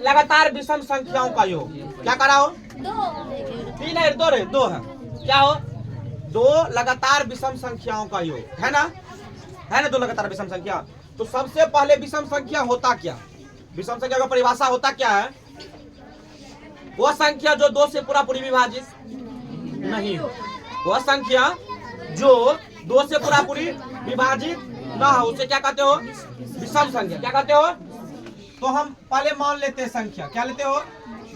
लगातार विषम संख्याओं का योग। क्या करा हो? 3 है, 2 है, 2 है। क्या हो? 2 लगातार विषम संख्याओं का योग है ना, है ना, 2 लगातार विषम संख्या। तो सबसे पहले विषम संख्या होता क्या? विषम संख्या का परिभाषा होता क्या है? वह संख्या जो 2 से पूरा पूरी विभाजित नहीं हो, वह संख्या जो 2 से पूरा पूरी विभाजित ना हो, उसे क्या कहते हो? विषम संख्या। क्या कहते हो? तो हम पहले मान लेते हैं संख्या। क्या लेते हो?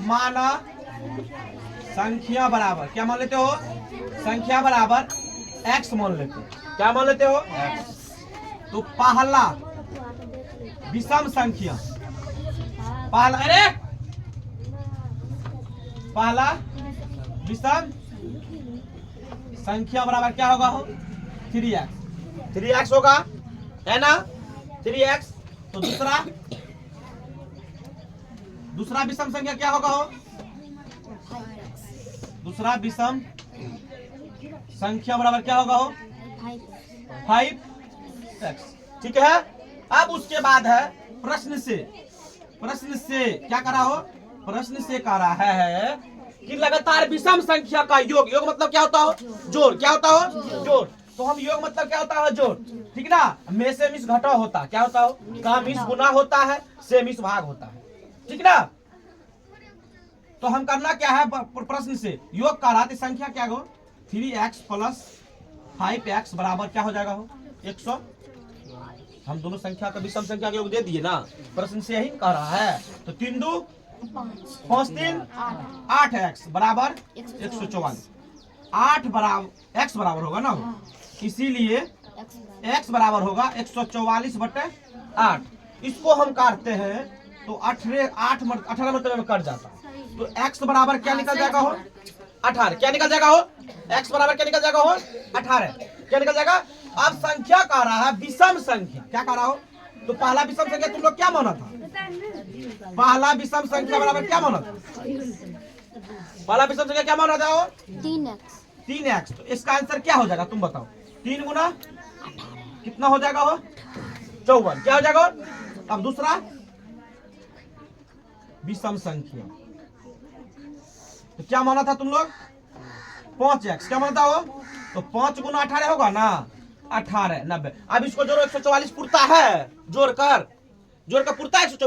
माना संख्या बराबर, क्या मान लेते हो? संख्या बराबर x मान लेते हो। क्या मान लेते हो? x। तो पहला विषम संख्या, पहला विषम संख्या बराबर क्या होगा? हो 3x, 3x होगा, है ना, 3x। तो दूसरा विषम संख्या क्या होगा? हो दूसरा विषम संख्या बराबर क्या होगा? हो 5x। ठीक है। अब उसके बाद है प्रश्न से क्या करा हो? प्रश्न से करा है कि लगातार विषम संख्या का योग। योग मतलब क्या होता हो? जोड़। क्या होता हो? जोड़। तो हम योग मतलब क्या होता है? जोड़। ठीक ना। में से मिस घटा होता, क्या होता हो? का मिस गुना होता है, से मिस भाग होता है। ठीक ना। तो हम करना क्या है? प्रश्न से योग कर रहा, संख्या क्या हो? 3x प्लस 5x बराबर क्या हो जाएगा? हो 100। हम दोनों संख्या का विषम संख्या का योग दे दिए ना, प्रश्न से यही कह रहा है। तो 3 2 5 3 8x बराबर 144। 8 बराबर x बराबर होगा ना, इसीलिए x बराबर होगा 144/8। इसको हम काटते हैं तो 18 मतलब में कट जाता। तो x बराबर क्या निकल जाएगा? हो 18। क्या निकल जाएगा? हो x बराबर क्या निकल जाएगा? हो 18। क्या निकल जाएगा? अब संख्या कह रहा है विषम संख्या। क्या कह रहा हो? तो पहला विषम संख्या तुम लोग क्या माना था? पहला विषम संख्या बराबर क्या माना था? पहला विषम संख्या क्या माना था? हो 3x। तो इसका आंसर क्या हो जाएगा? तुम बताओ। 3 गुना कितना हो जाएगा? हो 54। क्या हो जाएगा? अब दूसरा विषम संख्या, तो क्या माना था तुम लोग? 5x। क्या माना था? हो तो 5 गुना 18 होगा ना, 18 90। अब इसको जोड़ो, 144 पुरता है, जोड़कर पुरता है 144।